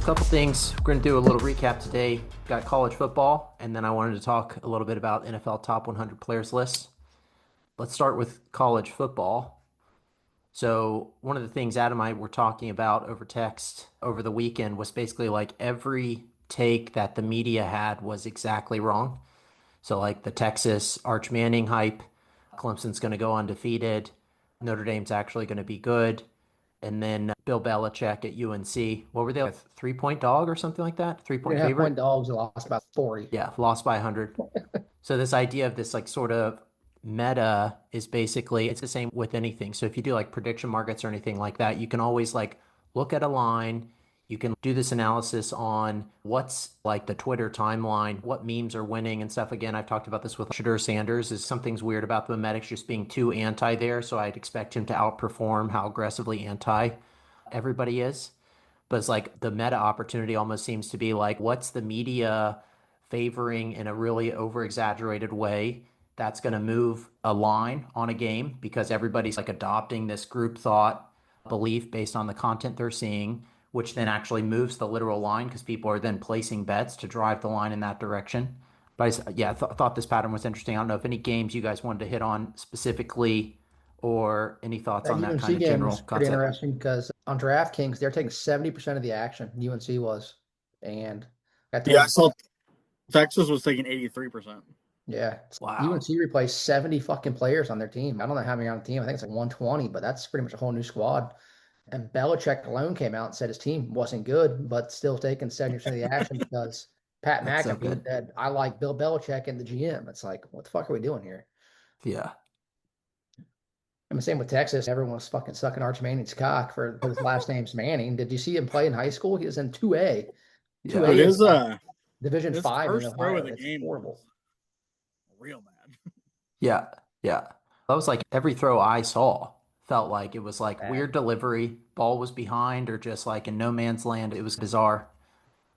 Couple things. We're going to do a little recap today. Got college football, and then I wanted to talk a little bit about NFL top 100 players lists. Let's start with college football. So, one of the things Adam and I were talking about over text over the weekend was basically like every take that the media had was exactly wrong. So, like the Texas Arch Manning hype, Clemson's going to go undefeated, Notre Dame's actually going to be good. And then Bill Belichick at UNC. What were they, like 3-point dog or something like that? 3-point 3.5 point favorite? dogs lost about 40. Yeah, lost by 100. So this idea of this like sort of meta is basically it's the same with anything. So if you do like prediction markets or anything like that, you can always like look at a line. You can do this analysis on what's like the Twitter timeline, what memes are winning and stuff. Again, I've talked about this with Shadur Sanders, is something's weird about the memetics just being too anti there. So I'd expect him to outperform how aggressively anti everybody is. But it's like the meta opportunity almost seems to be like, what's the media favoring in a really over exaggerated way that's going to move a line on a game because everybody's like adopting this group thought belief based on the content they're seeing, which then actually moves the literal line because people are then placing bets to drive the line in that direction. But yeah, I thought this pattern was interesting. I don't know if any games you guys wanted to hit on specifically or any thoughts That on that kind UNC of game general was pretty concept. interesting because on DraftKings, they're taking 70% of the action. UNC was. And I Yeah, I told, saw Texas was taking 83%. yeah, Wow. UNC replaced 70 fucking players on their team. I don't know how many on the team. I think it's like 120, but that's pretty much a whole new squad. And Belichick alone came out and said his team wasn't good, but still taking 70% of the action because Pat That's so McAfee good. said, I like Bill Belichick and the GM. It's like, what the fuck are we doing here? Yeah. I mean, same with Texas. Everyone was fucking sucking Arch Manning's cock for his last name's Manning. Did you see him play in high school? He was in 2A. Yeah. 2A Dude, is like Division his 5 in first throw of Ohio. the It's game horrible. was real bad. Yeah. Yeah. That was like every throw I saw felt like it was like Bad. weird delivery, ball was behind or just like in no man's land. It was bizarre.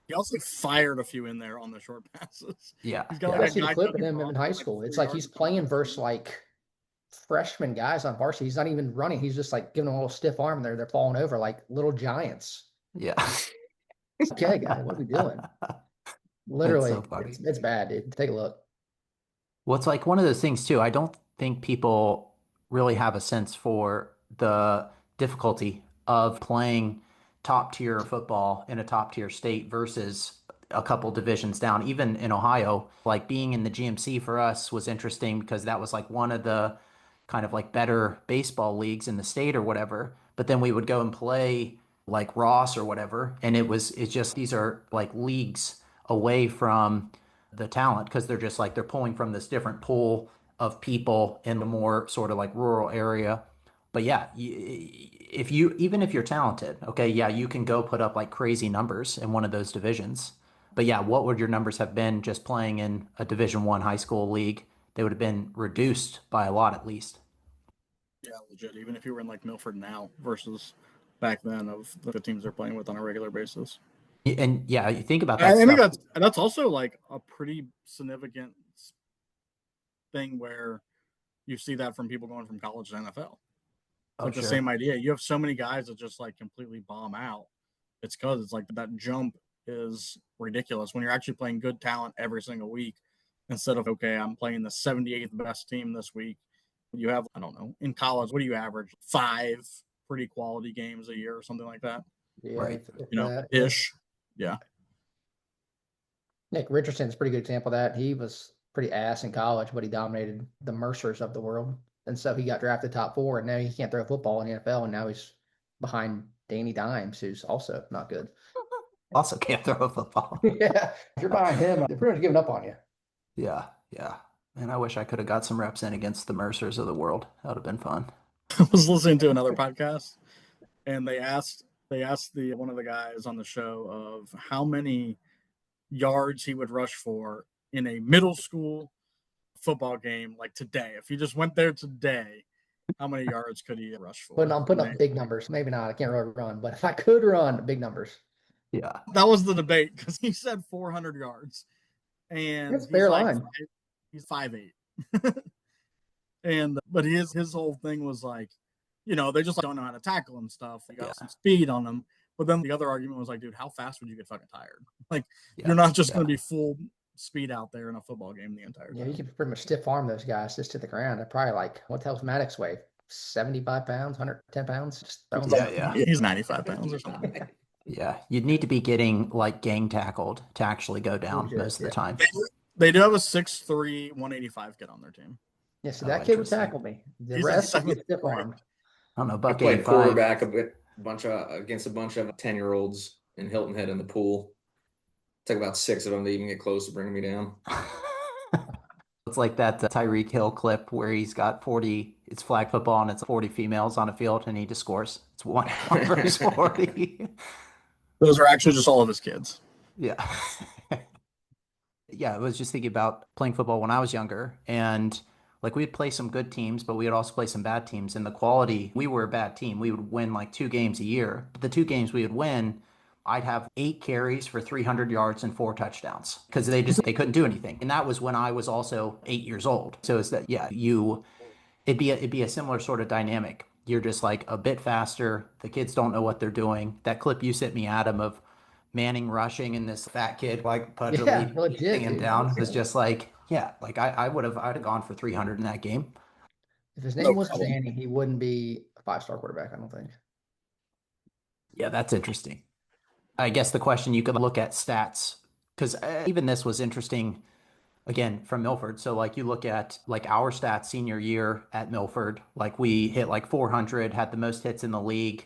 He also fired a few in there on the short passes. Yeah. He's got You like Yeah. a guys see the guy clip of ducking him off in high like school. It's 4 like he's yards behind playing his versus feet. like freshman guys on varsity. He's not even running. He's just like giving them a little stiff arm there. They're falling over like little giants. Yeah. Okay, guys, what are we doing? That's so Literally, funny. it's bad, dude. Take a look. Well, it's like one of those things too. I don't think people really have a sense for the difficulty of playing top tier football in a top tier state versus a couple divisions down. Even in Ohio, like being in the GMC for us was interesting because that was like one of the kind of like better baseball leagues in the state or whatever. But then we would go and play like Ross or whatever, and it's just these are like leagues away from the talent because they're just like they're pulling from this different pool of people in the more sort of like rural area. But yeah, if you even if you're talented, okay, yeah, you can go put up like crazy numbers in one of those divisions. But yeah, what would your numbers have been just playing in a Division 1 high school league? They would have been reduced by a lot at least. Yeah, legit. Even if you were in like Milford now versus back then of the teams they're playing with on a regular basis. And yeah, you think about that I think stuff. that's also like a pretty significant thing where you see that from people going from college to NFL. It's Oh, like the sure. same idea. You have so many guys that just like completely bomb out. It's because it's like that jump is ridiculous when you're actually playing good talent every single week instead of, okay, I'm playing the 78th best team this week. You have, I don't know, in college, what do you average? 5 pretty quality games a year or something like that, Yeah, Right. if you know, that, yeah. ish. Yeah. Nick Richardson's a pretty good example of that. He was pretty ass in college, but he dominated the Mercers of the world. And so he got drafted top four, and now he can't throw football in the NFL, and now he's behind Danny Dimes, who's also not good. Also can't throw a football. Yeah, if you're behind him, they're pretty much giving up on you. Yeah, yeah. And I wish I could have got some reps in against the Mercers of the world. That would have been fun. I was listening to another podcast and they asked the one of the guys on the show of how many yards he would rush for in a middle school football game like today. If he just went there today, how many yards could he rush But for? I'm putting And up big numbers. Maybe not. I can't really run, but if I could run, big numbers. Yeah. that was the debate because he said 400 yards, and That's a fair line. he's 5'8", and but his whole thing was like, they just don't know how to tackle and stuff. They Yeah. got some speed on them, But then the other argument was like, dude, how fast would you get fucking tired? Like, Yeah. you're not just going to be full speed out there in a football game the entire time. Yeah, you can pretty much stiff arm those guys just to the ground. They're probably like, what the hell's Maddox weigh? 75 pounds, 110 pounds? Just throw them Yeah. He's 95 pounds or something. Yeah. You'd need to be getting like gang tackled to actually go down most of the time. They do have a 6'3", 185 kid on their team. Yeah, so that kid would tackle me. The rest would get stiff armed. I don't know, I buck played 85. quarterback against a bunch of 10-year-olds in Hilton Head in the pool. Took about 6 of them to even get close to bringing me down. It's like that Tyreek Hill clip where he's got 40, it's flag football and it's 40 females on a field and he just scores. It's one versus 40. Those are actually just all of his kids. Yeah. Yeah, I was just thinking about playing football when I was younger, and like we'd play some good teams, but we would also play some bad teams. And the quality, we were a bad team. We would win like 2 games a year. But the 2 games we would win, I'd have 8 carries for 300 yards and 4 touchdowns because they couldn't do anything. And that was when I was also 8 years old. So it's that, yeah, it'd be a similar sort of dynamic. You're just like a bit faster. The kids don't know what they're doing. That clip you sent me, Adam, of Manning rushing and this fat kid like pudgily him down was just like, yeah, like I'd have gone for 300 in that game. If his name wasn't Manning, he wouldn't be a 5-star quarterback, I don't think. Yeah, that's interesting. I guess the question you could look at stats, because even this was interesting again from Milford. So like you look at like our stats senior year at Milford, like we hit like 400, had the most hits in the league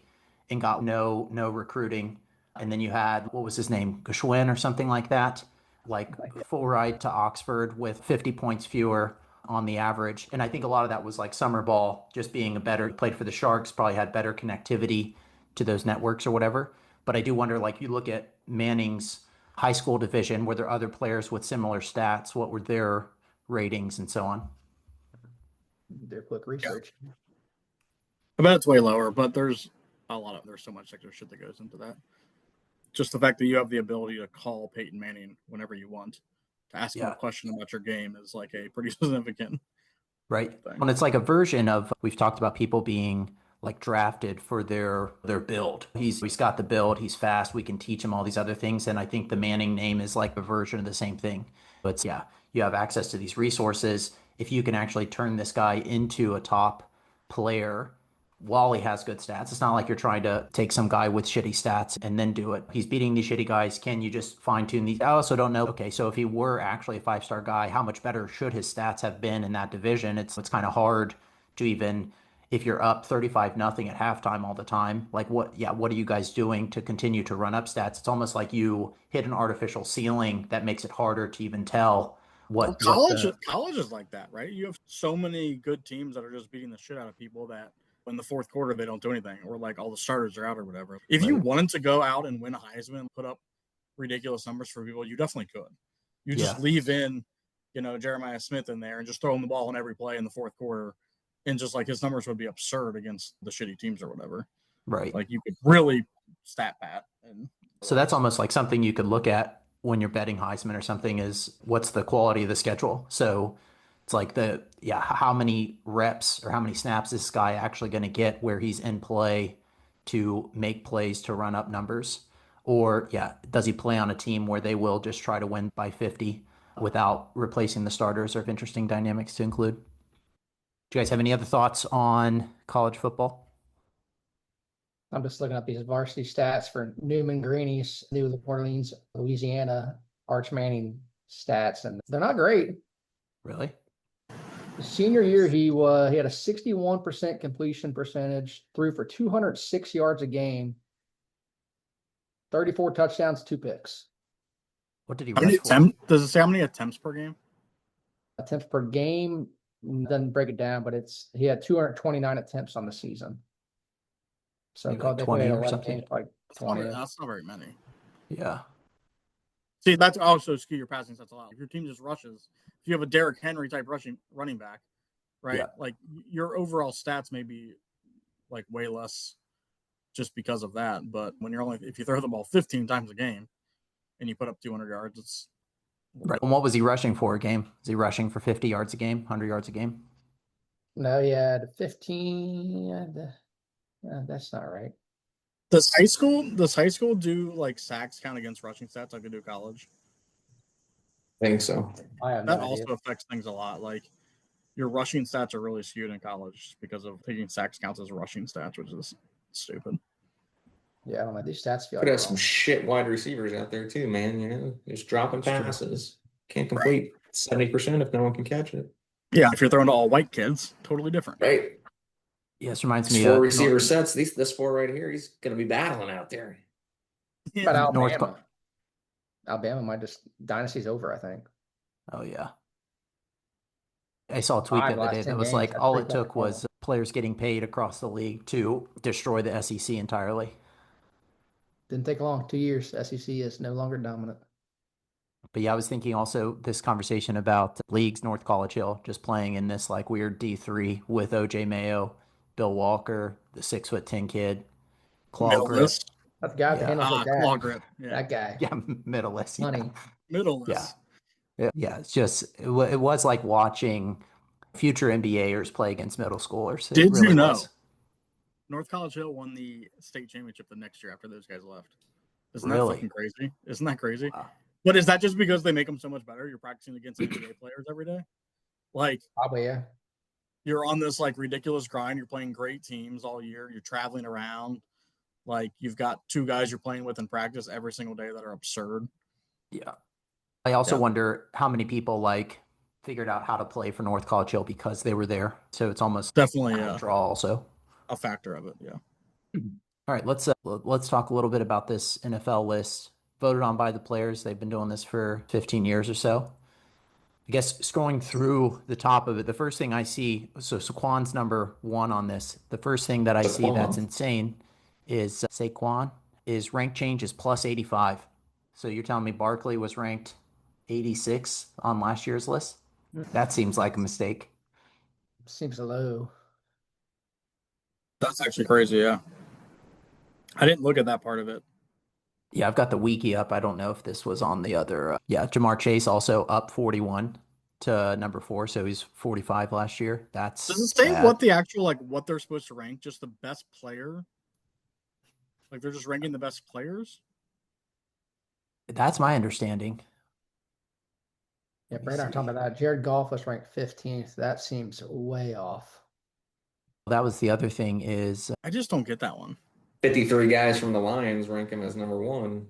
and got no recruiting. And then you had, what was his name? Geschwin or something like that. Like full ride to Oxford with 50 points fewer on the average. And I think a lot of that was like summer ball, just being played for the Sharks, probably had better connectivity to those networks or whatever. But I do wonder, like you look at Manning's high school division, were there other players with similar stats? What were their ratings and so on? Their quick research. Yeah. I bet it's way lower, but there's so much extra shit that goes into that. Just the fact that you have the ability to call Peyton Manning whenever you want to ask him a question about your game is like a pretty significant right thing. And it's like a version of, we've talked about people being like drafted for their build. He's got the build, he's fast, we can teach him all these other things. And I think the Manning name is like a version of the same thing. But yeah, you have access to these resources. If you can actually turn this guy into a top player while he has good stats, it's not like you're trying to take some guy with shitty stats and then do it. He's beating these shitty guys. Can you just fine tune these? I also don't know. Okay, so if he were actually a 5-star guy, how much better should his stats have been in that division? It's kind of hard to even, if you're up 35-0 at halftime all the time, like what are you guys doing to continue to run up stats? It's almost like you hit an artificial ceiling that makes it harder to even tell what college is like that, right? You have so many good teams that are just beating the shit out of people that in the fourth quarter they don't do anything, or like all the starters are out or whatever. If you wanted to go out and win a Heisman and put up ridiculous numbers for people, you definitely could. You just leave in, Jeremiah Smith in there and just throw him the ball in every play in the fourth quarter. And just like his numbers would be absurd against the shitty teams or whatever. Right. Like you could really stat pat. So that's almost like something you could look at when you're betting Heisman or something, is what's the quality of the schedule. So it's like how many reps or how many snaps is this guy actually going to get where he's in play to make plays to run up numbers? Or does he play on a team where they will just try to win by 50 without replacing the starters? Or interesting dynamics to include. Do you guys have any other thoughts on college football? I'm just looking up these varsity stats for Newman Greeny's New Orleans, Louisiana, Arch Manning stats, and they're not great. Really? His senior year, he had a 61% completion percentage, threw for 206 yards a game, 34 touchdowns, 2 picks. What did he rush for? Does it say how many attempts per game? Attempts per game doesn't break it down, but he had 229 attempts on the season. So like 20 or something. Games, like 20. That's not very many. Yeah. See, that's also skew your passing stats a lot. If your team just rushes, if you have a Derrick Henry type running back, right? Yeah. Like your overall stats may be like way less just because of that. But when if you throw the ball 15 times a game and you put up 200 yards, it's right. And what was he rushing for a game? Is he rushing for 50 yards a game, 100 yards a game? No, he had 15. That's not right. Does high school do like sacks count against rushing stats like they do college? I think so. I have That no idea. also affects things a lot. Like your rushing stats are really skewed in college because of taking sacks counts as rushing stats, which is stupid. Yeah, I don't know. These stats feel Could like have some shit wide receivers out there too, man. You know, just dropping passes. Can't complete 70% if no one can catch it. Yeah, if you're throwing to all white kids, totally different. Right. Yeah, this reminds These me four of receiver sets. This four right here, he's gonna be battling out there. Yeah. But North. Alabama might just dynasty's over, I think. Oh yeah. I saw a tweet the 5 other last day 10 that was games, like that's all pretty it fucking took horrible. was players getting paid across the league to destroy the SEC entirely. Didn't take long. 2 years. SEC is no longer dominant. But yeah, I was thinking also this conversation about leagues, North College Hill, just playing in this like weird D3 with OJ Mayo, Bill Walker, the 6'10" kid, claw grip. Middleless. That guy with the Yeah. handles like that. Claw grip. Yeah. That guy. Yeah, middleless. Yeah. Money. Middleless. Yeah. It's just, it was like watching future NBAers play against middle schoolers. It Did really you know was. North College Hill won the state championship the next year after those guys left? Isn't Really? that fucking crazy? Isn't that crazy? Wow. But is that just because they make them so much better? You're practicing against NBA players every day? Like, Probably, yeah. you're on this like ridiculous grind. You're playing great teams all year. You're traveling around. Like, you've got 2 guys you're playing with in practice every single day that are absurd. Yeah. I also Yeah. wonder how many people like figured out how to play for North College Hill because they were there. So it's almost Definitely a draw also. a factor of it. Yeah. All right, let's talk a little bit about this NFL list voted on by the players. They've been doing this for 15 years or so. I guess scrolling through the top of it, the first thing I see, so Saquon's number 1 on this. The first thing that I see that's insane is Saquon, is rank change is plus 85. So you're telling me Barkley was ranked 86 on last year's list? That seems like a mistake. Seems low. That's actually crazy. Yeah. I didn't look at that part of it. Yeah, I've got the wiki up. I don't know if this was on the other. Yeah, Jamar Chase also up 41 to number 4, so he's 45 last year. Does it say bad. what the actual what they're supposed to rank? Just the best player? Like they're just ranking the best players? That's my understanding. Yeah, Brad, I'm talking about that. Jared Goff was ranked 15th. That seems way off. That was the other thing is I just don't get that one. 53 guys from the Lions rank him as number 1.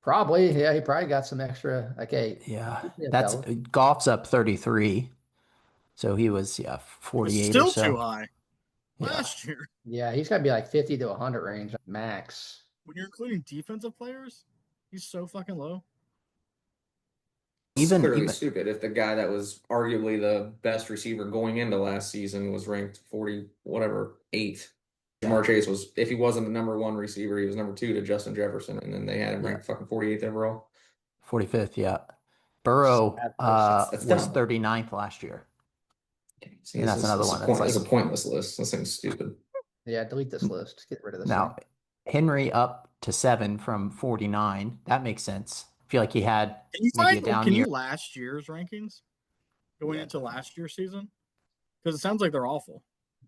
Probably, yeah. He probably got some extra. Okay, yeah, that's Goff's up 33, so he was 48 still or so. Too high last year. Yeah, he's got to be like 50 to 100 range max. When you're including defensive players, he's so fucking low. Even stupid if the guy that was arguably the best receiver going into last season was ranked 40 whatever 8. Jamar Chase was, if he wasn't the number 1 receiver, he was number 2 to Justin Jefferson, and then they had him ranked fucking 48th overall. 45th, yeah. Burrow was 39th last year. See, and that's another one. That's a pointless list. This thing's stupid. Yeah, delete this list. Get rid of this. Now, Henry up to 7 from 49. That makes sense. I feel like he had maybe a down year. Can you last year's rankings going into last year's season? Because it sounds like they're awful.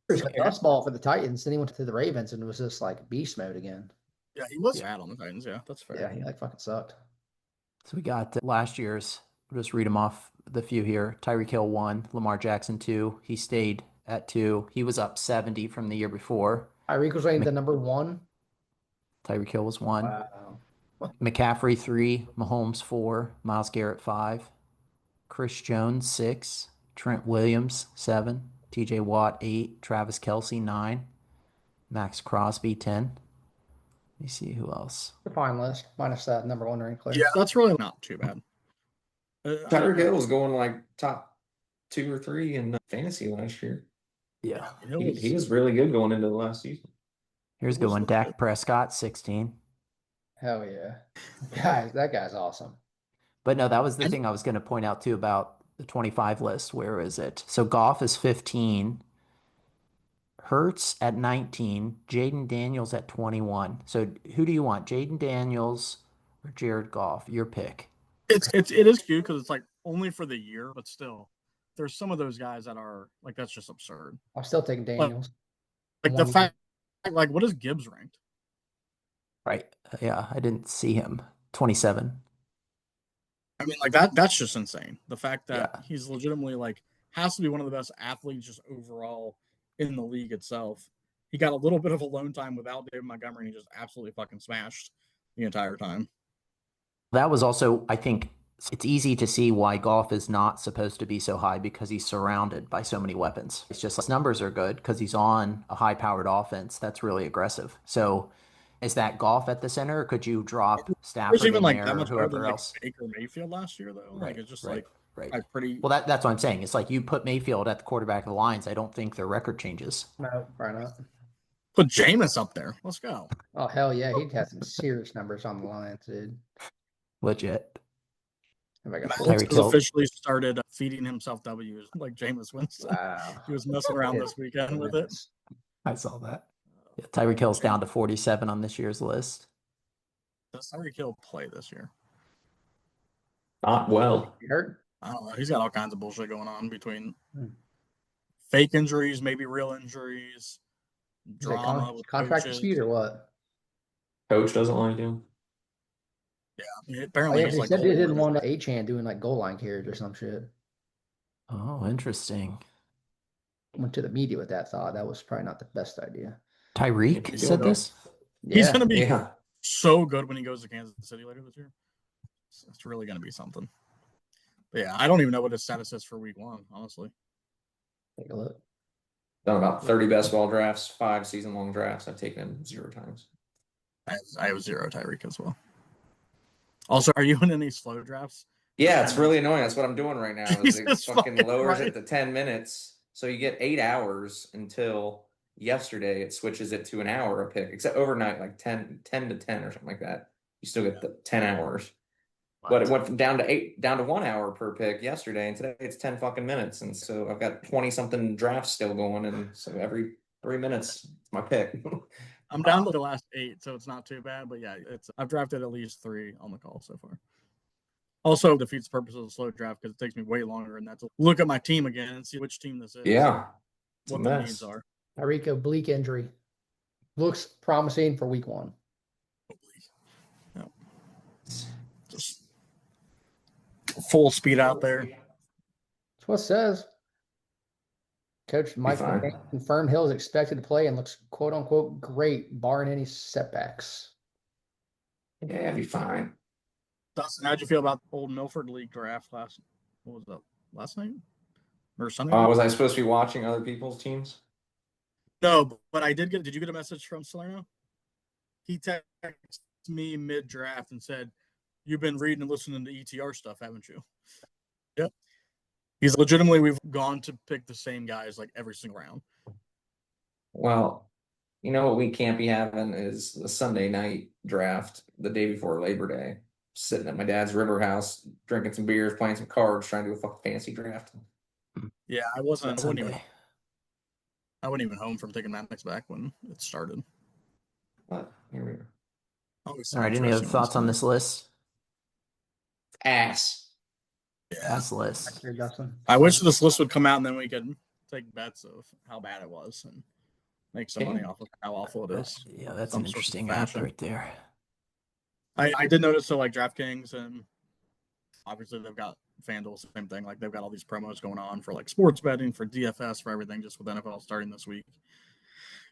He was a dust ball for the Titans, then he went to the Ravens and was just like beast mode again. Yeah, he was bad on the Titans. Yeah, that's fair. Yeah, he like fucking sucked. So we got last year's. I'll just read them off the few here. Tyreek Hill 1, Lamar Jackson 2. He stayed at 2. He was up 70 from the year before. Tyreek was ranked the number 1. Tyreek Hill was 1. Wow. McCaffrey 3, Mahomes 4, Myles Garrett 5, Chris Jones 6, Trent Williams 7, TJ Watt 8, Travis Kelce 9, Max Crosby 10. Let me see who else. The fine list, minus that number 1 rank player. Yeah, that's really not too bad. Tyreek Hill was going like top 2 or 3 in fantasy last year. Yeah. He was really good going into the last season. Here's a good one. Dak Prescott 16. Hell yeah. Guys, that guy's awesome. But no, that was the thing I was going to point out too about the 25 list. Where is it? So Goff is 15. Hurts at 19. Jaden Daniels at 21. So who do you want? Jaden Daniels or Jared Goff? Your pick. It is cute because it's like only for the year, but still, there's some of those guys that are like that's just absurd. I'm still taking Daniels. Like the fact, like what is Gibbs ranked? Right. Yeah, I didn't see him. 27. I mean, like that's just insane. The fact that Yeah. he's legitimately like has to be one of the best athletes just overall in the league itself. He got a little bit of alone time without David Montgomery, and he just absolutely fucking smashed the entire time. That was also, I think, it's easy to see why golf is not supposed to be so high because he's surrounded by so many weapons. It's just his numbers are good because he's on a high-powered offense that's really aggressive. So is that golf at the center, or could you drop There's Stafford even in like that there or much better than whoever like else? Baker Mayfield last year, though. Like Right, it's just right, like right. a pretty. Well, that's what I'm saying. It's like you put Mayfield at the quarterback of the Lions. I don't think their record changes. No, probably not. Put Jameis up there. Let's go. Oh hell yeah, he'd have some serious numbers on the Lions, dude. Legit. If I got Mahomes Tyreek has Hill. officially started feeding himself W's like Jameis Winston. wow, He was messing around this weekend with it. I saw that. Yeah, Tyreek Hill's down to 47 on this year's list. Does Tyreek Hill play this year? Not well. You hurt? I don't know. He's got all kinds of bullshit going on between Hmm. fake injuries, maybe real injuries, Is that drama with contract coaches. dispute or what? Coach doesn't like him. Yeah, Oh apparently yeah, he's he like said the they whole didn't reason. want Achan doing like goal line carries or some shit. Oh, interesting. Went to the media with that thought. That was probably not the best idea. Tyreek He'll said go. this? He's Yeah, gonna be Yeah. so good when he goes to Kansas City later this year. It's really gonna be something. But yeah, I don't even know what his status is for week 1, honestly. take a look. Done about 30 best ball drafts, 5 season-long drafts. I've taken him 0 times. I have 0 Tyreek as well. Also, are you in any slow drafts? Yeah, it's really annoying. That's what I'm doing right now. Is it Jesus fucking fucking lowers it Christ. to 10 minutes. So you get 8 hours until yesterday. It switches it to an hour a pick, except overnight, like 10 to 10 or something like that. You still get the 10 hours. But it went from down to 1 hour per pick yesterday, and today it's 10 fucking minutes. And so I've got 20 something drafts still going, and so every 3 minutes it's my pick. I'm down to the last 8, so it's not too bad. But yeah, I've drafted at least 3 on the call so far. Also defeats the purpose of the slow draft because it takes me way longer, and that's to look at my team again and see which team this is. Yeah, it's what a their mess. needs are. Tyreek oblique injury. Looks promising for week 1. Yeah. Just full speed out there. That's what it says. Coach Mike McCain confirmed Hill is expected to play and looks quote unquote great, barring any setbacks. Yeah, be fine. Dustin, how'd you feel about the old Milford League draft last? What was that? Last night or Sunday? Was I supposed to be watching other people's teams? No, but I did get. Did you get a message from Salerno? He texted me mid draft and said, "You've been reading and listening to ETR stuff, haven't you?" Yep. He's legitimately. We've gone to pick the same guys like every single round. Well, you know what we can't be having is the Sunday night draft the day before Labor Day. Sitting at my dad's river house, drinking some beers, playing some cards, trying to do a fucking fancy draft. Yeah, I wasn't. Sunday. I wasn't even home from taking Maddox back when it started. But here we are. All right. Any other thoughts on this list? Ass. Yeah. Ass list. Here, Dustin. I wish this list would come out and then we could take bets of how bad it was and make some money off of how awful it is. Yeah, that's an interesting app right there. I did notice, so like DraftKings and obviously they've got FanDuel, same thing. Like they've got all these promos going on for like sports betting, for DFS, for everything, just with NFL starting this week.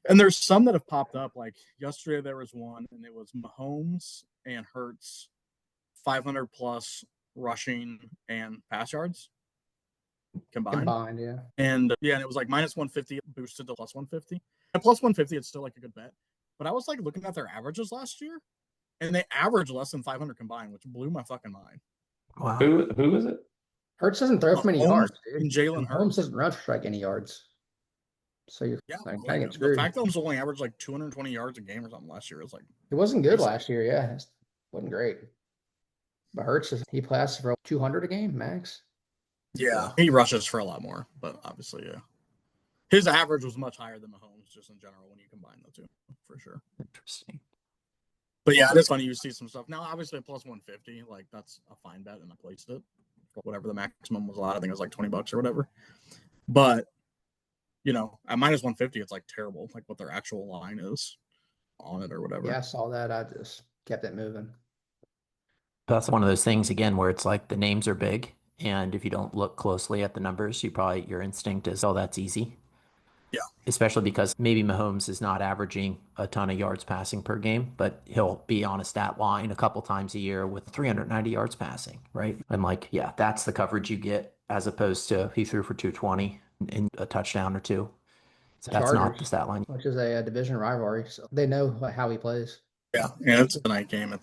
And there's some that have popped up. Like yesterday there was one, and it was Mahomes and Hurts 500 plus rushing and pass yards combined. Yeah. And yeah, and it was like minus 150 boosted to plus 150. At plus 150, it's still like a good bet. But I was like looking at their averages last year, and they averaged less than 500 combined, which blew my fucking mind. Wow. Who is it? Hurts doesn't throw for many yards, dude. And Jalen Holmes Hurts doesn't rush for like any yards. So you're kind of the screwed. fact that Holmes only averaged like 220 yards a game or something last year is like it wasn't good last year. Yeah, it wasn't great. But Hurts he passes for 200 a game max. Yeah, he rushes for a lot more, but obviously, yeah, his average was much higher than Mahomes just in general when you combine the two, for sure. Interesting. But yeah, it's funny you see some stuff now. Obviously, plus 150, like that's a fine bet, and I placed it. Whatever the maximum was allowed, I think it was like $20 or whatever. But you know, at minus 150, it's like terrible, like what their actual line is on it or whatever. Yeah, I saw that. I just kept it moving. That's one of those things again where it's like the names are big, and if you don't look closely at the numbers, your instinct is, oh, that's easy. Yeah. Especially because maybe Mahomes is not averaging a ton of yards passing per game, but he'll be on a stat line a couple times a year with 390 yards passing, right? And like, yeah, that's the coverage you get as opposed to he threw for 220 and a touchdown or two. So that's not the Chargers, stat line. which is a division rivalry, so they know how he plays. Yeah, it's a night game.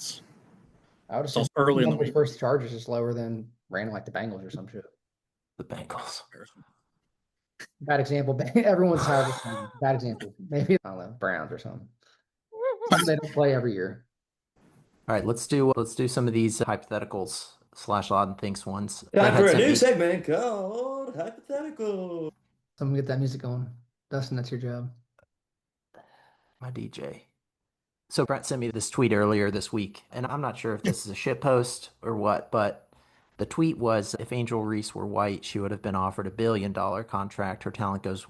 I would assume early in the numbers week. versus Chargers is lower than random like the Bengals or some shit. The Bengals. Bad example. Everyone's tired of this. Bad example. Maybe I don't know, Browns or something. They don't play every year. All right, let's do some of these hypotheticals / odd and thinks ones. Time for a new segment called Hypothetical. Someone get that music going. Dustin, that's your job. My DJ. So Brett sent me this tweet earlier this week, and I'm not sure if this is a shit post or what, but the tweet was, if Angel Reese were white, she would have been offered $1 billion contract. Her talent goes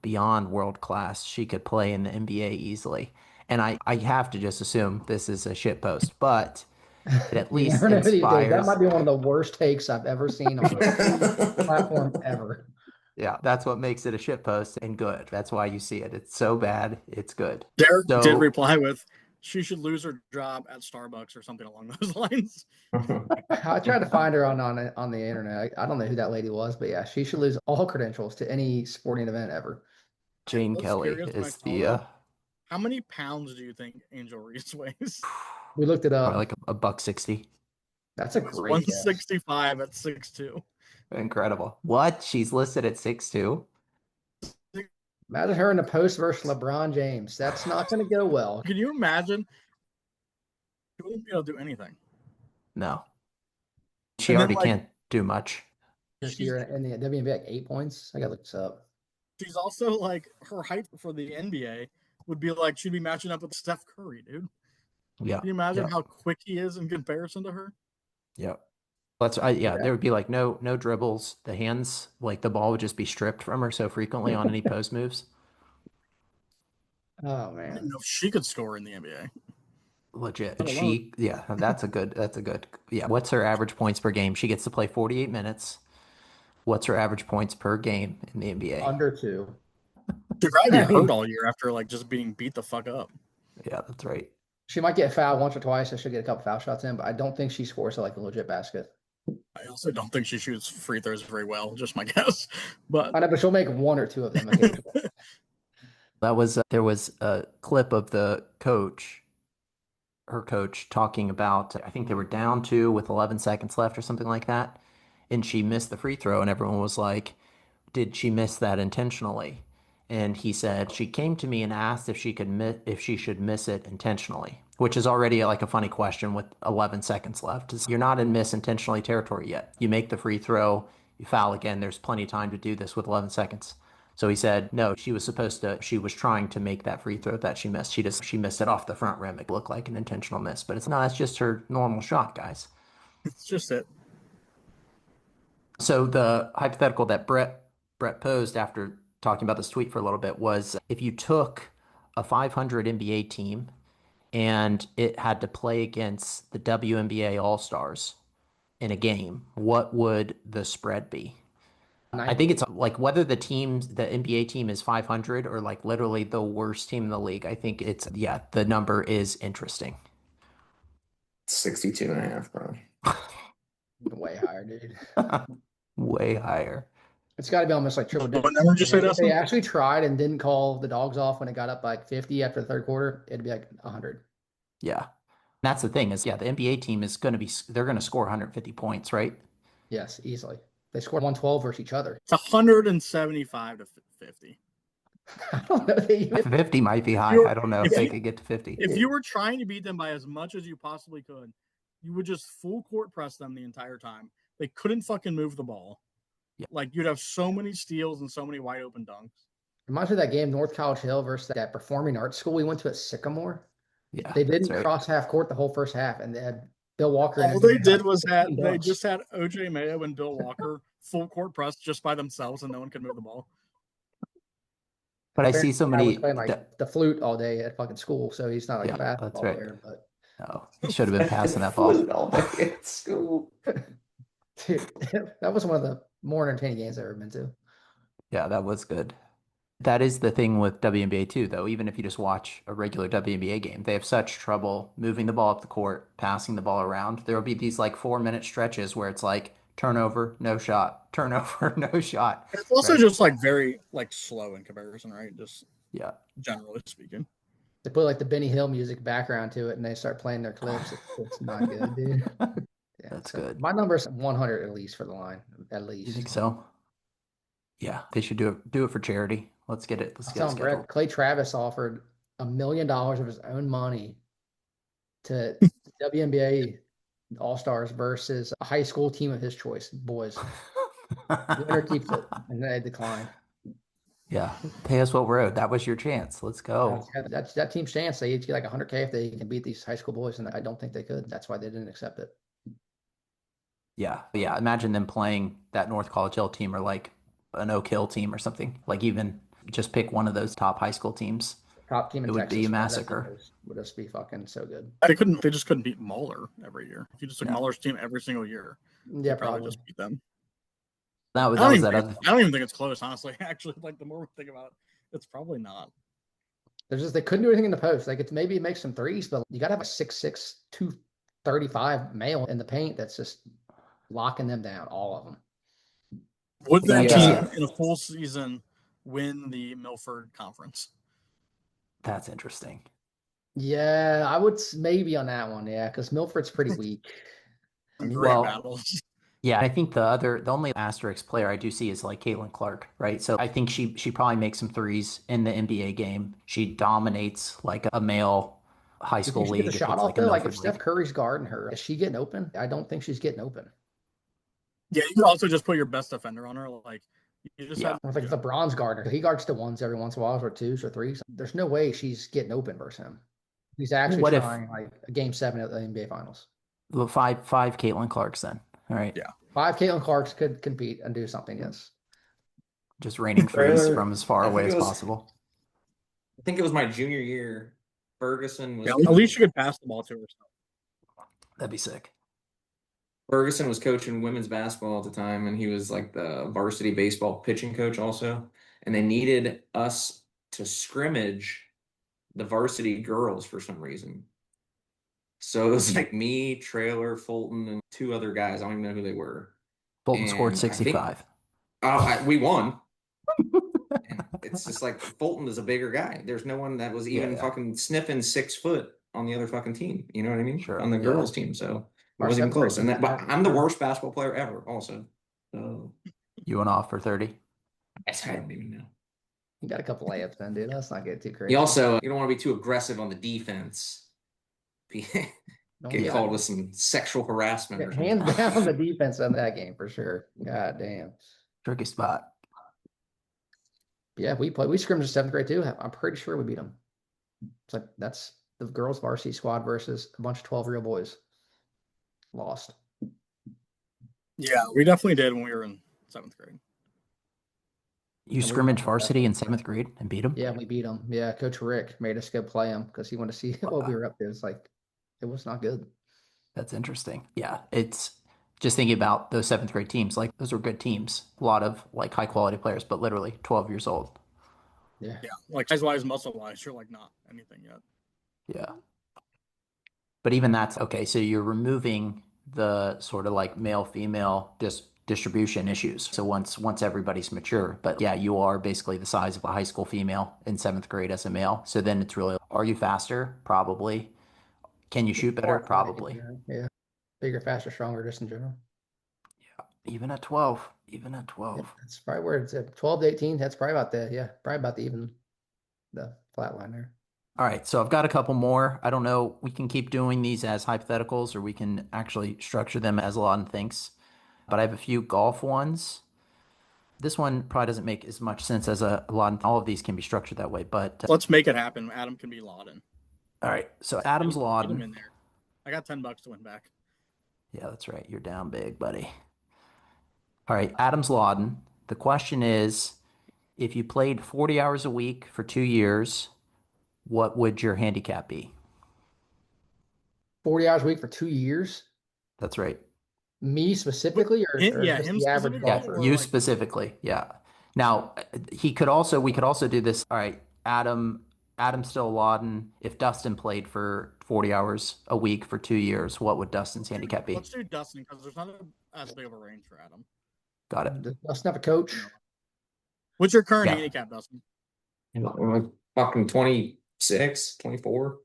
beyond world class. She could play in the NBA easily. And I have to just assume this is a shit post, but it at least inspires. That might be one of the worst takes I've ever seen on a platform ever. Yeah, that's what makes it a shit post and good. That's why you see it. It's so bad, it's good. Derek did reply with, she should lose her job at Starbucks or something along those lines. I tried to find her on the internet. I don't know who that lady was, but yeah, she should lose all credentials to any sporting event ever. Jane Kelly is the. How many pounds do you think Angel Reese weighs? We looked it up. Like $160. That's a great 165 at 6'2". Incredible. What? She's listed at 6'2"? Imagine her in the post versus LeBron James. That's not going to go well. Can you imagine? She wouldn't be able to do anything. No. She already can't do much. This year in the WNBA, like 8 points. I got to look this up. She's also like, her height for the NBA would be like, she'd be matching up with Steph Curry, dude. Yeah. Can you imagine how quick he is in comparison to her? Yeah. There would be like no dribbles. The hands, like the ball would just be stripped from her so frequently on any post moves. Oh man. I didn't know if she could score in the NBA. Legit. That's a good. Yeah. What's her average points per game? She gets to play 48 minutes. What's her average points per game in the NBA? Under 2. She'd probably be hurt all year after like just being beat the fuck up. Yeah, that's right. She might get fouled once or twice, so she'll get a couple foul shots in, but I don't think she scores like a legit basket. I also don't think she shoots free throws very well, just my guess. But I know, but she'll make 1 or 2 of them. There was a clip of her coach talking about, I think they were down 2 with 11 seconds left or something like that, and she missed the free throw, and everyone was like, did she miss that intentionally? And he said she came to me and asked if she should miss it intentionally, which is already like a funny question with 11 seconds left. You're not in miss intentionally territory yet. You make the free throw, you foul again. There's plenty of time to do this with 11 seconds. So he said, no, she was trying to make that free throw that she missed. She missed it off the front rim. It looked like an intentional miss, but it's just her normal shot, guys. It's just it. So the hypothetical that Brett posed after talking about this tweet for a little bit was, if you took a 500 NBA team and it had to play against the WNBA All-Stars in a game, what would the spread be? I think it's like whether the NBA team is 500 or like literally the worst team in the league. I think the number is interesting. 62.5, bro. Way higher, dude. Way higher. It's got to be almost like triple digits. If they actually tried and didn't call the dogs off when it got up like 50 after the third quarter, it'd be like 100. Yeah. That's the thing is, the NBA team is they're going to score 150 points, right? Yes, easily. They scored 112 versus each other. It's 175 to 50. I don't know. 50 might be high. I don't know if they could get to 50. If you were trying to beat them by as much as you possibly could, you would just full court press them the entire time. They couldn't fucking move the ball. Yeah. Like, you'd have so many steals and so many wide open dunks. Reminds me of that game, North College Hill versus that performing arts school we went to at Sycamore. Yeah, they didn't cross half court the whole first half, and they had Bill Walker. All they did was they just had OJ Mayo and Bill Walker full court press just by themselves, and no one could move the ball. But I see so I was many. playing like the flute all day at fucking school, so he's not like a Yeah, that's basketball right. player. But No, he should have been passing that Flute ball. all day at school. dude, that was one of the more entertaining games I've ever been to. Yeah, that was good. That is the thing with WNBA too, though. Even if you just watch a regular WNBA game, they have such trouble moving the ball up the court, passing the ball around. There will be these like 4 minute stretches where it's like turnover, no shot, turnover, no shot, It's also right? just like very like slow in comparison, right? Just Yeah. generally speaking. They put like the Benny Hill music background to it, and they start playing their clips. It's not good, dude. Yeah, That's so good. my number is 100 at least for the line, at You think least. so? Yeah, they should do it for charity. Let's get it. I Let's was get it telling scheduled. Brett, Clay Travis offered $1 million of his own money to WNBA All-Stars versus a high school team of his choice, boys. Winner keeps it, and they declined. Yeah, pay us what we're owed. That was your chance. Let's go. That's that team's chance. They each get like 100K if they can beat these high school boys, and I don't think they could. That's why they didn't accept it. Yeah, yeah. Imagine them playing that North College Hill team or like an Oak Hill team or something. Like even just pick one of those top high school teams. Top team It in would be a Texas, whatever that team massacre. is, would just be fucking so good. They just couldn't beat Muller every year. If you just took No, Muller's team every single year, Yeah, they'd probably probably. just beat them. that was that other. I don't even think it's close, honestly. Actually, like the more we think about it, it's probably not. There's just they couldn't do anything in the post. Like it's maybe make some threes, but you got to have a 6'6", 235 male in the paint that's just locking them down, all of them. Would that Yeah. team in a full season win the Milford Conference? That's interesting. Yeah, I would maybe on that one. Yeah, because Milford's pretty weak. I mean, Great Well, battles. yeah, I think the only asterisk player I do see is like Caitlin Clark, right? So I think she probably makes some threes in the NBA game. She dominates like a male high you think school she gets a league if shot it's off like a though? Like if Milford Steph league. Curry's guarding her, is she getting open? I don't think she's getting open. Yeah, you could also just put your best defender on her. Like you just Yeah. have Like if LeBron's guarding her, he guards the ones every once in a while, or twos or threes. There's no way she's getting open versus him. He's Well, actually what if trying like a game 7 of the NBA Finals. well, five Caitlin Clarks then? All right. yeah. 5 Caitlin Clarks could compete and do something. Yes. Just raining threes Trailer, from as far I away think as it was possible. I think it was my junior year. Yeah, at least you could pass the ball to her. That'd be sick. Ferguson was coaching women's basketball at the time, and he was like the varsity baseball pitching coach also. And they needed us to scrimmage the varsity girls for some reason. So it was like me, Trailer, Fulton, and two other guys. I don't even know who they were. Fulton scored And I think 65. we won. And it's just like Fulton is a bigger guy. There's no one that was Yeah, even yeah. fucking sniffing 6 foot on the other fucking team. You know what I mean? Sure. On the Yeah. girls' team. So it Our wasn't even 7th grade close. And team that, but had- I'm the worst basketball player ever, also. So You went off for 30. I don't even know. You got a couple layups then, dude. Let's not get too crazy. You also you don't want to be too aggressive on the defense. Don't Get be called with some sexual harassment or something. hands down on the defense on that game for sure. God damn. Tricky spot. Yeah, we scrimmaged 7th grade too. I'm pretty sure we beat them. It's like that's the girls varsity squad versus a bunch of 12-year-old boys. Lost. Yeah, we definitely did when we were in 7th grade. You scrimmage varsity in 7th grade and beat them? Yeah, we beat them. Yeah, Coach Rick made us go play them because he wanted to see what we were up to. It's like it was not good. That's interesting. Yeah, it's just thinking about those 7th grade teams. Like those were good teams. A lot of like high quality players, but literally 12 years old. Yeah. Yeah, like size-wise, muscle-wise, you're like not anything yet. Yeah. But even that's okay. So you're removing the sort of like male female distribution issues. So once everybody's mature, but yeah, you are basically the size of a high school female in 7th grade as a male. So then it's really, are you faster? Probably. Can you shoot better? More athletic in Probably. general. Yeah. Bigger, faster, stronger, just in general. Even at 12. Even at Yeah, 12. that's probably where it's at 12 to 18. That's probably about the flat line there. All right, so I've got a couple more. I don't know. We can keep doing these as hypotheticals, or we can actually structure them as Lawton thinks. But I have a few golf ones. This one probably doesn't make as much sense as a Lawton. All of these can be structured that way. But Let's make it happen. Adam can be Lawton. all right, so Adam's Get him Lawton. in there. I got $10 to win back. Yeah, that's right. You're down big, buddy. All right, Adam's Lawton. The question is, If you played 40 hours a week for 2 years, what would your handicap be? 40 hours a week for 2 years. That's right. Me specifically, or Yeah, just him the average specifically, Yeah, golfer? or you like specifically. Yeah. Now, we could also do this. All right, Adam still lauding. If Dustin played for 40 hours a week for 2 years, what would Dustin's handicap be? let's do Dustin because there's not as big of a range for Adam. Got it. Does Dustin have a coach? What's your current Yeah. handicap, Dustin? Fucking 26, 24.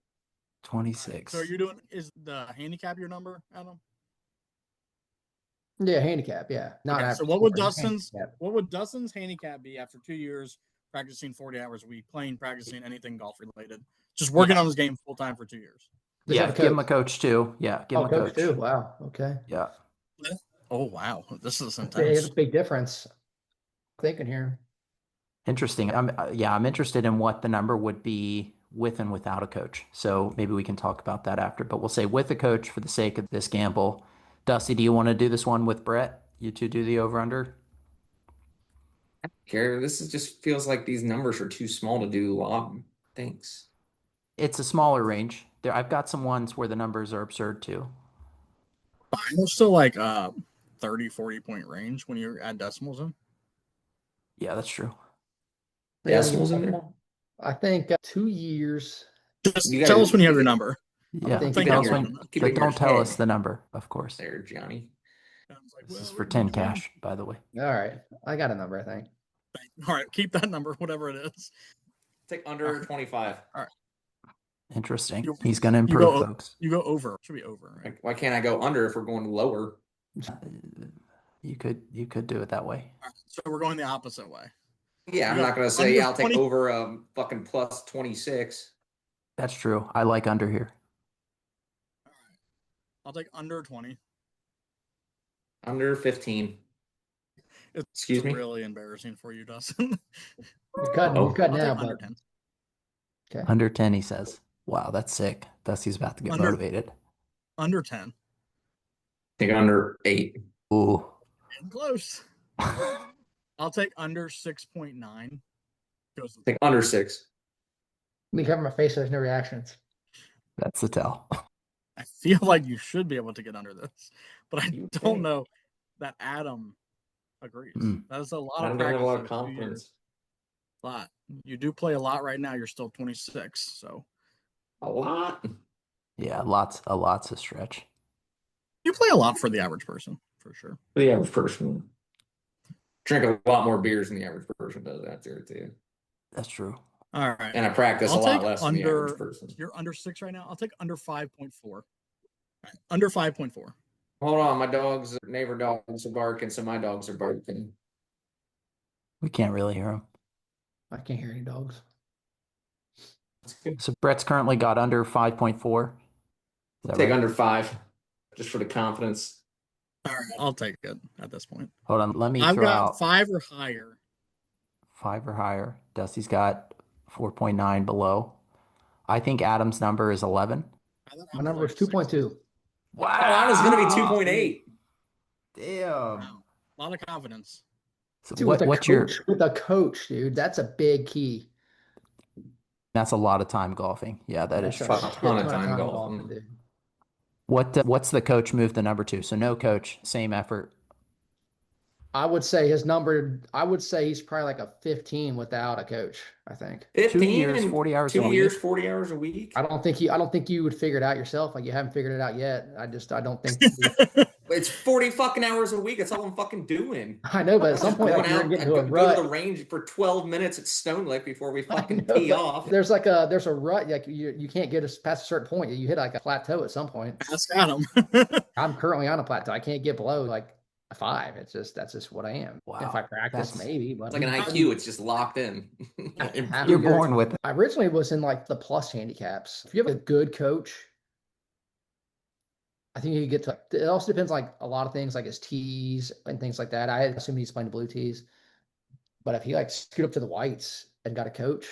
26. So is the handicap your number, Adam? Yeah, handicap. Yeah, not Okay, average so what score, would just Dustin's handicap. handicap be after 2 years practicing 40 hours a week, practicing anything golf related, just working on his game full time for 2 years? Does he have Yeah, a give him a coach? coach too. Yeah, give him a Coach coach. too. Wow. Okay. Yeah. Oh wow, this is It's a intense. big difference. Thinking here. Interesting. I'm interested in what the number would be with and without a coach. So maybe we can talk about that after, but we'll say with a coach for the sake of this gamble. Dusty, do you want to do this one with Brett? You two do the over under? Gary, just feels like these numbers are too small to do long things. It's a smaller range. I've got some ones where the numbers are absurd too. Mine was still like 30, 40 point range when you add decimals in. Yeah, that's true. Decimals in there? I think 2 years. Just tell us when you have your number. Yeah, thinking tell about us your- when, but don't tell us the number, of course. There, Johnny. This is for 10 cash, by the way. All right, I got a number. I think. All right, keep that number, whatever it is. Take under 25. All right. Interesting. He's going to improve, folks. You go over. Should be over, right? Why can't I go under if we're going lower? You could do it that way. All right, so we're going the opposite way. Yeah, I'm not going to say I'll take over fucking plus 26. That's true. I like under here. All right. I'll take under 20. Under 15. It's really embarrassing for you, Dustin. You're cutting now, under but 10. Okay. Under 10, he says. Wow, that's sick. Dusty's about to get motivated. Under 10. Take under 8. Ooh. Getting close. I'll take under 6.9. Take under 6. Let me cover my face so there's no reactions. That's the tell. I feel like you should be able to get under this, but I don't know that Adam agrees. That is a lot of practice. I don't have a lot of confidence. A lot. You do play a lot right now. You're still 26, so a lot. Yeah, a lot's a stretch. You play a lot for the average person, for sure. For the average person, drink a lot more beers than the average person does out there too. That's true. All right, and I practice a lot less than the average person. You're under 6 right now. I'll take under 5.4. Right, under 5.4. Hold on, my neighbor dogs are barking, so my dogs are barking. We can't really hear them. I can't hear any dogs. So Brett's currently got under 5.4. Take under 5, just for the confidence. All right, I'll take it at this point. Hold on, let me I've throw got out 5 or higher. 5 or higher. Dusty's got 4.9 below. I think Adam's number is 11. My number is 2.2. Wow, mine is going to be 2.8. Damn. Wow. A lot of confidence. So Dude, what's with a coach, dude? That's a big key. That's a lot of time golfing. Yeah, that's a ton of time golfing. Dude. What's the coach move the number to? So no coach, same effort. I would say he's probably like a 15 without a coach, I think. 15 2 years, 40 hours a week. 2 years, 40 hours a week. I don't think you would figure it out yourself. Like you haven't figured it out yet. I don't think It's 40 fucking hours a week. That's all I'm fucking doing. I know, but at some point, like, you're getting to a rut. Go to the range for 12 minutes at Stone Lake before we fucking tee off. There's a rut. Like you can't get us past a certain point. You hit like a plateau at some point. Ask Adam. I'm currently on a plateau. I can't get below like a 5. That's just what I am. Wow. If I practice, maybe. But it's like an IQ. It's just locked in. You're born with it. I originally was in like the plus handicaps. If you have a good coach, I think you could get to. It also depends like a lot of things, like his tees and things like that. I assume he's playing the blue tees, but if he like scoot up to the whites and got a coach,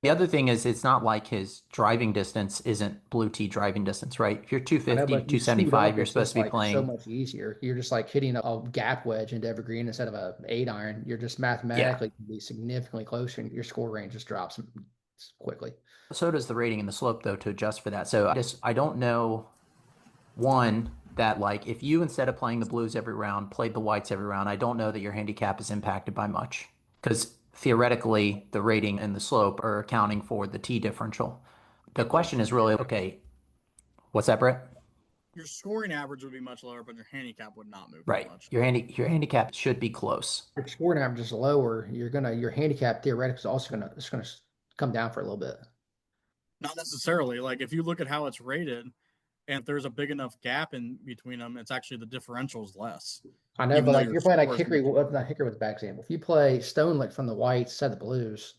The other thing is it's not like his driving distance isn't blue tee driving distance, right? If you're I know, 250 to but if you suit 275, up, you're it's supposed just to be like so playing. much easier. You're just like hitting a gap wedge into every green instead of a 8 iron. You're just Yeah. mathematically can be significantly closer, and your score range just drops quickly. So does the rating and the slope though to adjust for that. So I don't know one that like if you instead of playing the blues every round played the whites every round, I don't know that your handicap is impacted by much because theoretically the rating and the slope are accounting for the T differential. The question is really okay, what's that, Brett? Your scoring average would be much lower, but your handicap would not move that Right. much. Your handicap should be close. Your scoring average is lower. Your handicap theoretically is also gonna come down for a little bit. Not necessarily. Like if you look at how it's rated, and if there's a big enough gap in between them, it's actually the differential is less. I know, Even but though like if your you're playing like score is Hickory, much well, not Hickory was a bad example. If you play Stone like from the whites, set the blues,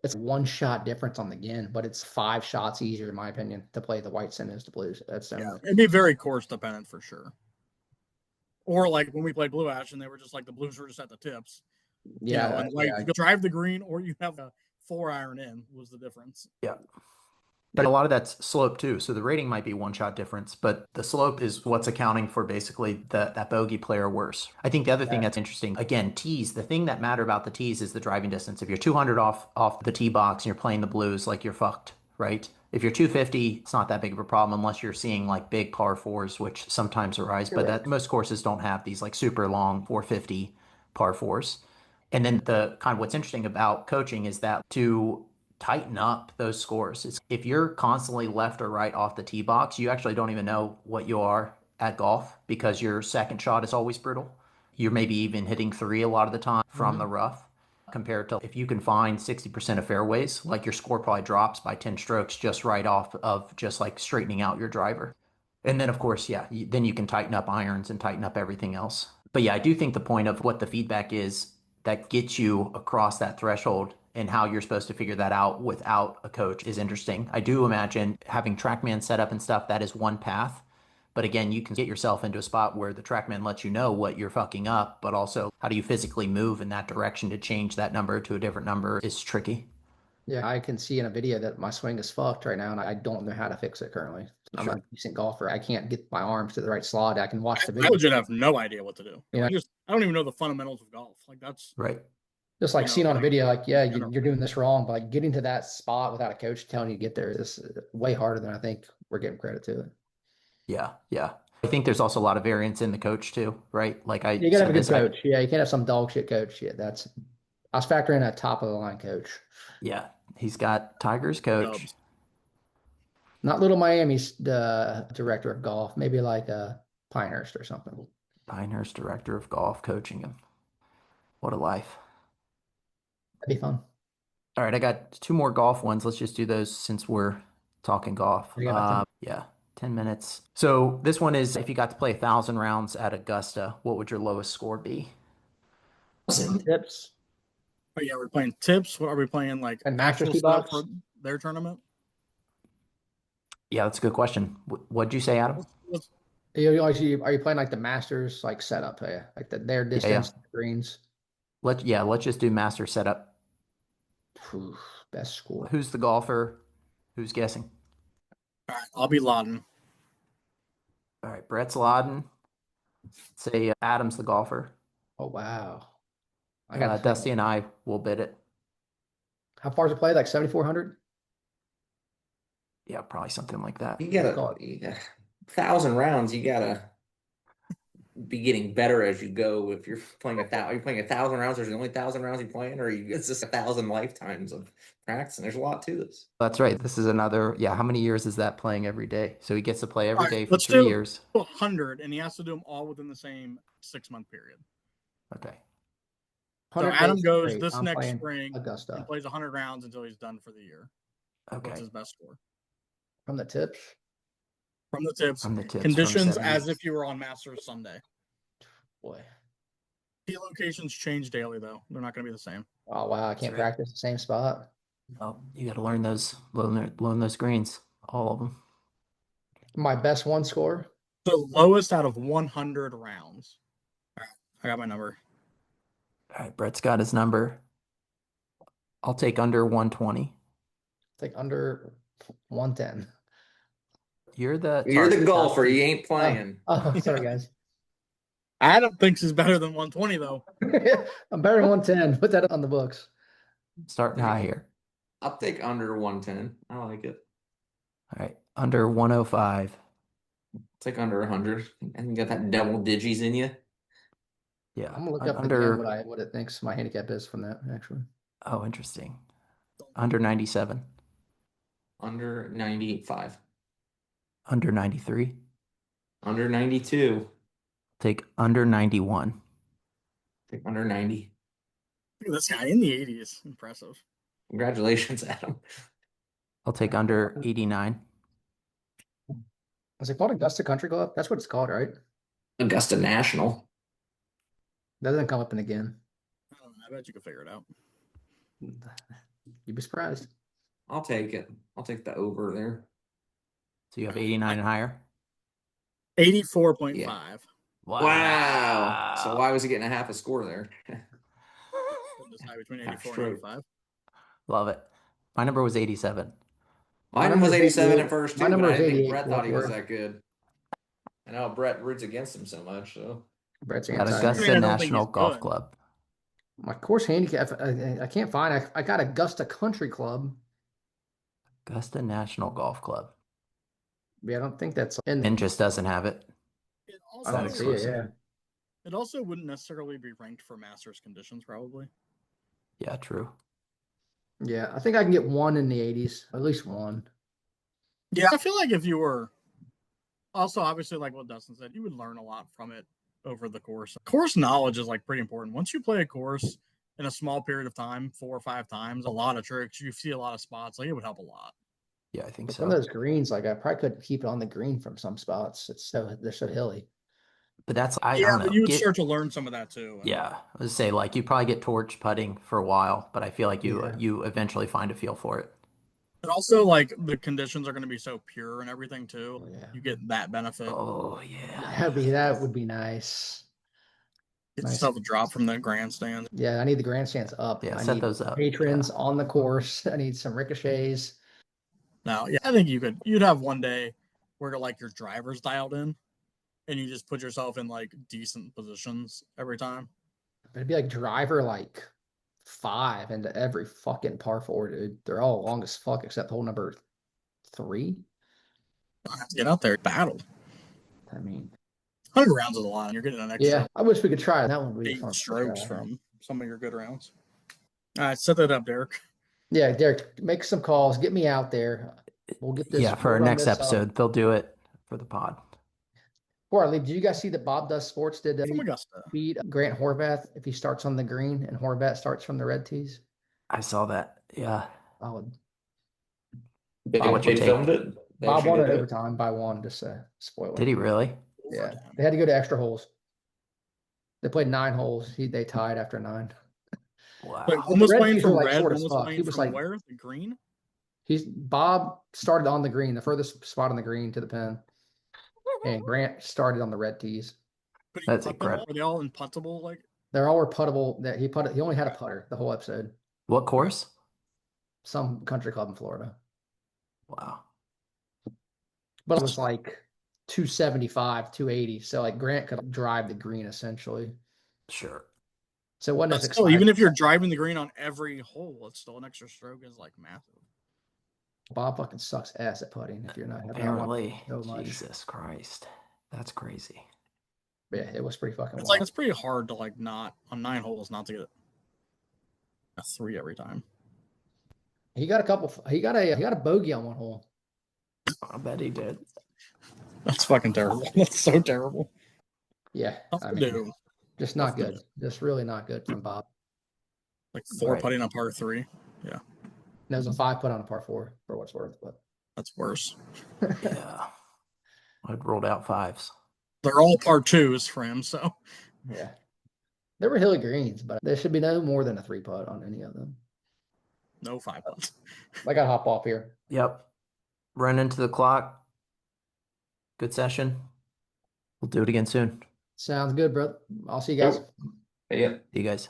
it's one shot difference on the gin, but it's 5 shots easier, in my opinion, to play the whites than it is the blues. That's yeah, only. it'd be very course dependent for sure. Or like when we played Blue Ash and they were just like the blues were just at the tips, Yeah, and like you drive the green or you have a 4 iron in was the difference. Yeah. But a lot of that's slope too. So the rating might be one shot difference, but the slope is what's accounting for basically that bogey player worse. I think the other thing yeah. that's interesting, again, tees, the thing that matter about the tees is the driving distance. If you're 200 off the tee box and you're playing the blues, like you're fucked, right? If you're 250, it's not that big of a problem unless you're seeing like big par fours, which sometimes arise, but that Correct. most courses don't have these like super long 450 par fours. And then the kind of what's interesting about coaching is that to tighten up those scores. If you're constantly left or right off the tee box, you actually don't even know what you are at golf because your second shot is always brutal. You're maybe even hitting three a lot of the time from the rough compared to if you can find 60% of fairways, like your score probably drops by 10 strokes just right off of just like straightening out your driver. And then, of course, yeah, then you can tighten up irons and tighten up everything else. But yeah, I do think the point of what the feedback is that gets you across that threshold and how you're supposed to figure that out without a coach is interesting. I do imagine having TrackMan set up and stuff, that is one path. But again, you can get yourself into a spot where the TrackMan lets you know what you're fucking up, but also how do you physically move in that direction to change that number to a different number is tricky. Yeah, I can see in a video that my swing is fucked right now, and I don't know how to fix it currently. I'm Sure. a decent golfer. I can't get my arms to the right slot. I can watch the I video. legit have no idea what to do. You know, I don't even know the fundamentals of golf. Like that's Right. just like seeing on a like, video, like, yeah, general. you're doing this wrong, but like getting to that spot without a coach telling you to get there is way harder than I think we're giving credit to it. Yeah. Yeah. I think there's also a lot of variance in the coach too, right? Like I You gotta have said a good this, I coach. Yeah, you can't have some dog shit coach. Yeah, I was factoring a top of the line coach. yeah, he's got Tiger's coach. Dubs. Not Little Miami's the director of golf, maybe like Pinehurst or something. Pinehurst director of golf coaching him. What a life. That'd be fun. All right, I got two more golf ones. Let's just do those since we're talking golf. You got about 10. Yeah, 10 minutes. So this one is if you got to play 1,000 rounds at Augusta, what would your lowest score be? Tips Oh yeah, we're playing tips. What are we playing? Like and Masters actual tee stuff box. for their tournament? Yeah, that's a good question. What'd you say, Adam? Are you playing like the Masters like setup? Yeah, like their Yeah, yeah. distance greens. Let's just do master setup. Phew, best score. Who's the golfer? Who's guessing? All right, I'll be Laden. All right, Brett's Loudon. Say Adam's the golfer. Oh wow, I got to think. Dusty and I will bid it. How far is it played? Like 7,400. Yeah, probably something like that. You Let's gotta, call it. 1,000 rounds. You gotta be getting better as you go. If you're playing you're playing 1,000 rounds. There's only 1,000 rounds you're playing, or it's just 1,000 lifetimes of practice. And there's a lot to this. That's right. This is another, yeah, how many years is that playing every day? So he gets to play All every right, day for let's 3 years. 100, and he has to do them all within the same 6-month period. Okay. So 100 Adam days goes straight. this I'm next playing spring Augusta and plays 100 rounds until he's done for the year. What's Okay. his best score? from the tips. From the tips, From the tips, from conditions 70. as if you were on Masters Sunday. Boy. Tee locations change daily, though. They're not going to be the same. Oh wow, I can't right. practice the same spot. Oh, you got to learn those greens, all of them. My best one score. So lowest out of 100 rounds. All right, I got my number. All right, Brett's got his number. I'll take under 120. Take under 110. You're the golfer. You ain't playing. Oh, sorry, guys. Adam thinks he's better than 120 though. I'm better than 110. Put that on the books. Starting high here. I'll take under 110. I like it. All right, under 105. Take under 100. And you got that double digits in you. Yeah, I'm gonna look up under again what it thinks my handicap is from that actually. Oh, interesting. Under 97. Under 95. Under 93. Under 92. Take under 91. Take under 90. Look at this guy in the 80s. Impressive. Congratulations, Adam. I'll take under 89. Is it called Augusta Country Club? That's what it's called, right? Augusta National. That doesn't come up in again. I don't know. I bet you could figure it out. You'd be surprised. I'll take it. I'll take the over there. So you have 89 and higher? 84.5. Yeah. Wow. So why was he getting a half a score there? Decide between 84 and 85. Love it. My number was 87. Mine was 87 at first, My too, number but I was didn't think 88 Brett thought he was before. that good. I know Brett roots against him so much, so. Brett's Got anti. Augusta I don't think National he's Golf good. Club. My course handicap, I can't find. I got Augusta Country Club. Augusta National Golf Club. Yeah, I don't think that's in there. And just doesn't have it. It I also, don't see it. Yeah. it also wouldn't necessarily be ranked for Masters conditions, probably. Yeah, true. Yeah, I think I can get one in the 80s, at least one. Yeah, I feel like if you were also obviously like what Dustin said, you would learn a lot from it over the course. Course knowledge is like pretty important. Once you play a course in a small period of time, 4 or 5 times, a lot of tricks, you see a lot of spots, like it would help a lot. Yeah, I think But so. some of those greens, like I probably couldn't keep it on the green from some spots. They're so hilly. But that's, I Yeah, don't know. but you would start to learn some of that too. Yeah, I was say like you probably get torch putting for a while, but I feel like you eventually find a feel for it. But also like the conditions are going to be so pure and everything too. Oh, yeah. You get that benefit. Oh yeah. That would be nice. Get Nice. yourself a drop from the grandstand. Yeah, I need the grandstands up. Yeah, I set need those up. patrons Yeah. on the course. I need some ricochets. Now, yeah, I think you'd have one day where like your driver's dialed in and you just put yourself in like decent positions every time. It'd be like driver like 5 into every fucking par 4, dude. They're all long as fuck except hole number 3. I have to get out there, battle. I mean, 100 rounds is a lot, and you're getting an extra yeah, I wish we could try. That one would be 8 fun. strokes from some of your good rounds. All right, set that up, Derek. Yeah, Derek, make some calls. Get me out there. We'll get this. Yeah, for our we'll run next this up. episode, they'll do it for the pod. Before I leave, did you guys see that Bob Does Sports did From Augusta. beat Grant Horvath if he starts on the green and Horvath starts from the red tees? I saw that. Yeah. I would. They what's your take? filmed it. They Bob actually won it did it. overtime by 1, just spoiler. Did he really? Yeah, they had to go to extra holes. They played 9 holes. They tied after 9. Wow. Wait, one was red playing tees from were, like, red, short one as was fuck. playing He was from like- where? The green? Bob started on the green, the furthest spot on the green to the pin, and Grant started on the red tees. But he That's putt them incredible. all? Were they all in puttable? Like, They're all were puttable. That he only had a putter the whole episode. What course? Some country club in Florida, Wow. but it was like 275, 280. So like Grant could drive the green essentially. Sure. So it wasn't but as still, exciting. even if you're driving the green on every hole, it's still an extra stroke is like massive. Bob fucking sucks ass at putting. If you're not having Apparently. so much. Jesus Christ. That's crazy. But yeah, it was pretty fucking. It's wild. like it's pretty hard to like not on 9 holes not to get a 3 every time. He got a couple. He got a bogey on 1 hole. I bet he did. That's fucking terrible. That's so terrible. Yeah, Tough I to mean, do. just not Tough to good. Just really not good from Bob. Like 4 Right. putting on par 3. Yeah, That was a 5 put on a par 4 for what's worth, but that's worse. Yeah. I'd rolled out 5s. They're all par 2s for him, so yeah, they were hilly greens, but there should be no more than a 3 putt on any of them. no 5 putts. I gotta hop off here. Yep. Run into the clock. Good session. We'll do it again soon. Sounds good, bro. I'll see you guys. Yeah. See you guys.